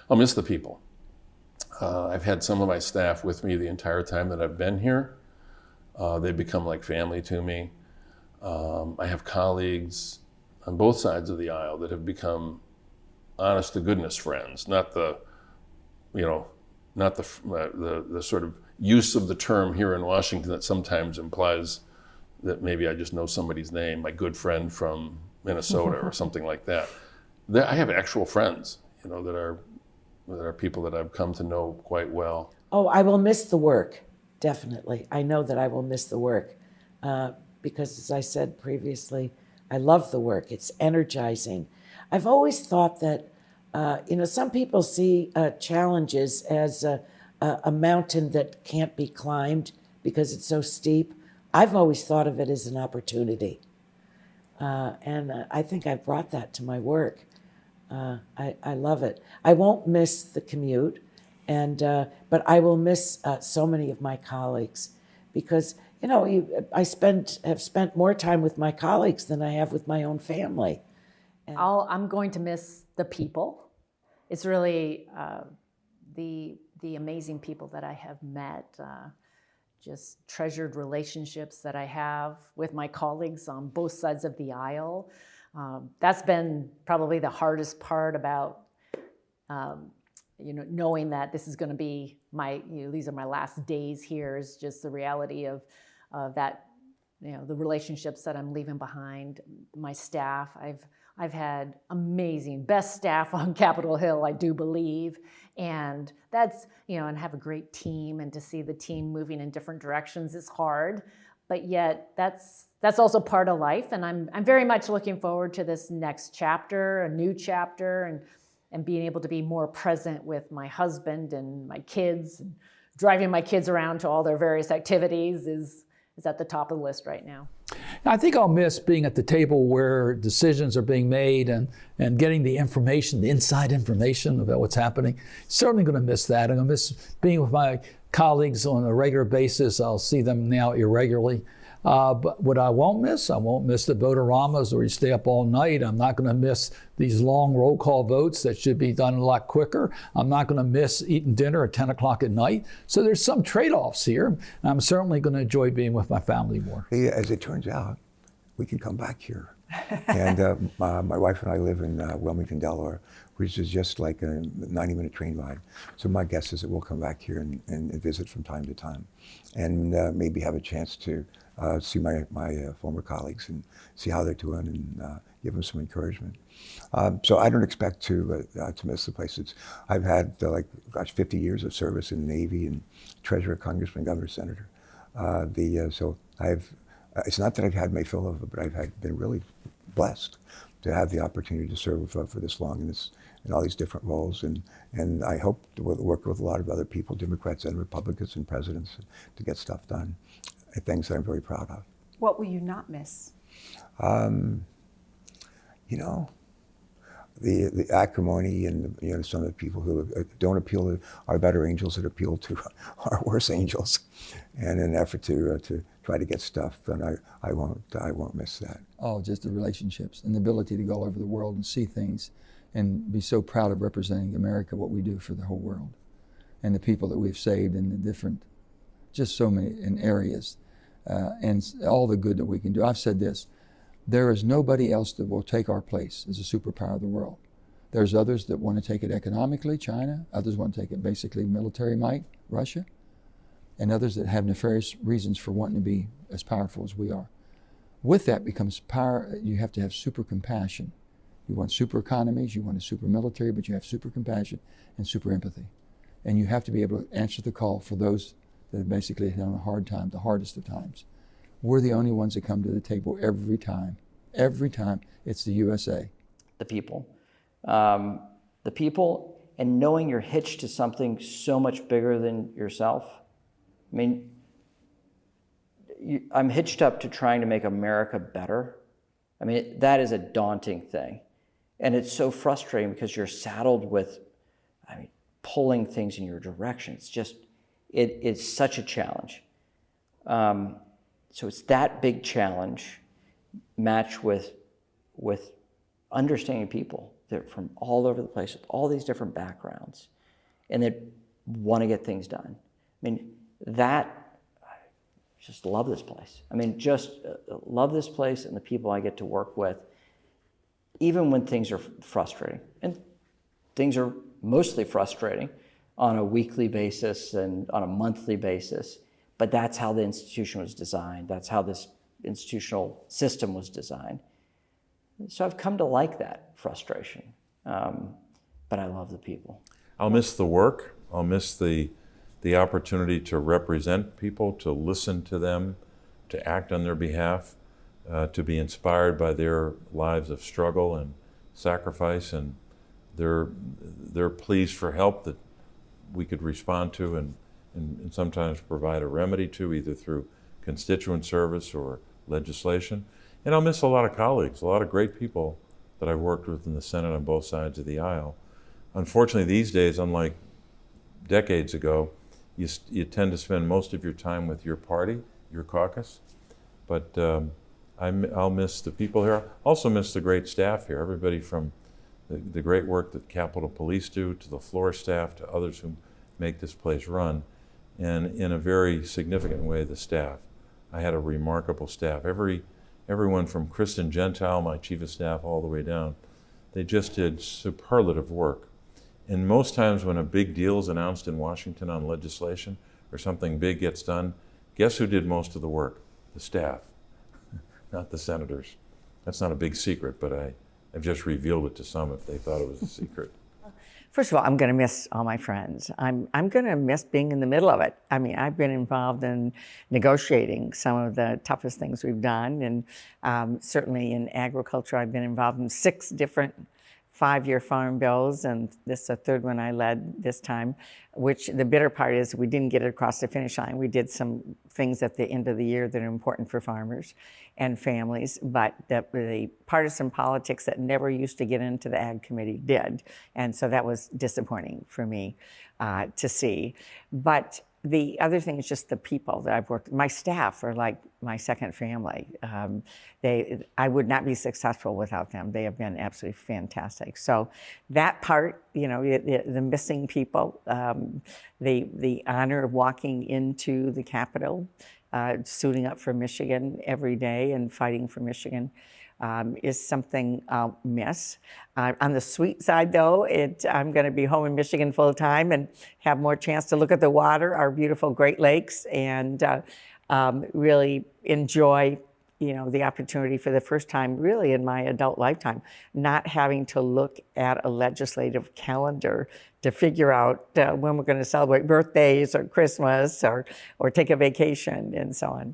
I'll miss the people. I've had some of my staff with me the entire time that I've been here. They've become like family to me. I have colleagues on both sides of the aisle that have become honest to goodness friends, not the, not the sort of use of the term here in Washington that sometimes implies that maybe I just know somebody's name, my good friend from Minnesota or something like that. I have actual friends, that are people that I've come to know quite well. Oh, I will miss the work, definitely. I know that I will miss the work because, as I said previously, I love the work. It's energizing. I've always thought that, some people see challenges as a mountain that can't be climbed because it's so steep. I've always thought of it as an opportunity. And I think I've brought that to my work. I love it. I won't miss the commute, but I will miss so many of my colleagues because I have spent more time with my colleagues than I have with my own family. I'm going to miss the people. It's really the amazing people that I have met. Just treasured relationships that I have with my colleagues on both sides of the aisle. That's been probably the hardest part about, knowing that this is going to be these are my last days here, is just the reality of that, the relationships that I'm leaving behind, my staff. I've had amazing, best staff on Capitol Hill, I do believe. And that's, and have a great team, and to see the team moving in different directions is hard, but yet that's also part of life. And I'm very much looking forward to this next chapter, a new chapter, and being able to be more present with my husband and my kids. And driving my kids around to all their various activities is at the top of the list right now. I think I'll miss being at the table where decisions are being made and getting the information, the inside information about what's happening. Certainly going to miss that. I'm going to miss being with my colleagues on a regular basis. I'll see them now irregularly. But what I won't miss the vote-a-ramas where you stay up all night. I'm not going to miss these long roll call votes that should be done a lot quicker. I'm not going to miss eating dinner at 10 o'clock at night. So there's some trade-offs here. I'm certainly going to enjoy being with my family more. As it turns out, we can come back here. And my wife and I live in Wilmington, Delaware, which is just like a 90-minute train ride. So my guess is that we'll come back here and visit from time to time, and maybe have a chance to see my former colleagues and see how they're doing, and give them some encouragement. So I don't expect to miss the place. I've had 50 years of service in the Navy, and treasurer, congressman, governor, senator. So it's not that I've had my fill of it, but I've been really blessed to have the opportunity to serve for this long in all these different roles, and I hope to work with a lot of other people, Democrats and Republicans and presidents, to get stuff done. Things that I'm very proud of. What will you not miss? The acrimony and some of the people who don't appeal to our better angels, that appeal to our worse angels, and in an effort to try to get stuff done. I won't miss that. Oh, just the relationships and the ability to go all over the world and see things, and be so proud of representing America, what we do for the whole world, and the people that we've saved in the different, just so many in areas, and all the good that we can do. I've said this. There is nobody else that will take our place as a superpower of the world. There's others that want to take it economically, China. Others want to take it basically military might, Russia. And others that have nefarious reasons for wanting to be as powerful as we are. With that becomes power. You have to have super compassion. You want super economies, you want a super military, but you have super compassion and super empathy. And you have to be able to answer the call for those that have basically had a hard time, the hardest of times. We're the only ones that come to the table every time. Every time, it's the USA. The people. The people, and knowing you're hitched to something so much bigger than yourself. I mean, I'm hitched up to trying to make America better. I mean, that is a daunting thing. And it's so frustrating because you're saddled with, pulling things in your direction. It's just, it's such a challenge. So it's that big challenge matched with understanding people They're from all over the place with all these different backgrounds, and they want to get things done. I mean, that, I just love this place. I mean, just love this place and the people I get to work with, even when things are frustrating. And things are mostly frustrating on a weekly basis and on a monthly basis, but that's how the institution was designed. That's how this institutional system was designed. So I've come to like that frustration, but I love the people. I'll miss the work. I'll miss the opportunity to represent people, to listen to them, to act on their behalf, to be inspired by their lives of struggle and sacrifice and their pleas for help that we could respond to and sometimes provide a remedy to, either through constituent service or legislation. And I'll miss a lot of colleagues, a lot of great people that I've worked with in the Senate on both sides of the aisle. Unfortunately, these days, unlike decades ago, you tend to spend most of your time with your party, your caucus. But I'll miss the people here. Also miss the great staff here, everybody from the great work that Capitol Police do, to the floor staff, to others who make this place run, and in a very significant way, the staff. I had a remarkable staff. Everyone from Kristen Gentile, my chief of staff, all the way down, they just did superlative work. And most times when a big deal is announced in Washington on legislation or something big gets done, guess who did most of the work? The staff, not the senators. That's not a big secret, but I've just revealed it to some if they thought it was a secret. First of all, I'm going to miss all my friends. I'm going to miss being in the middle of it. I mean, I've been involved in negotiating some of the toughest things we've done, and certainly in agriculture, I've been involved in 6 different 5-year farm bills, and this is the 3rd one I led this time, which the bitter part is we didn't get it across the finish line. We did some things at the end of the year that are important for farmers and families, but the partisan politics that never used to get into the Ag Committee did, and so that was disappointing for me to see. But the other thing is just the people that I've worked with. My staff are like my second family. I would not be successful without them. They have been absolutely fantastic. So that part, you know, the missing people, the honor of walking into the Capitol, suiting up for Michigan every day and fighting for Michigan, is something I'll miss. On the sweet side, though, I'm going to be home in Michigan full time and have more chance to look at the water, our beautiful Great Lakes, and really enjoy, you know, the opportunity for the first time, really in my adult lifetime, not having to look at a legislative calendar to figure out when we're going to celebrate birthdays or Christmas or take a vacation and so on.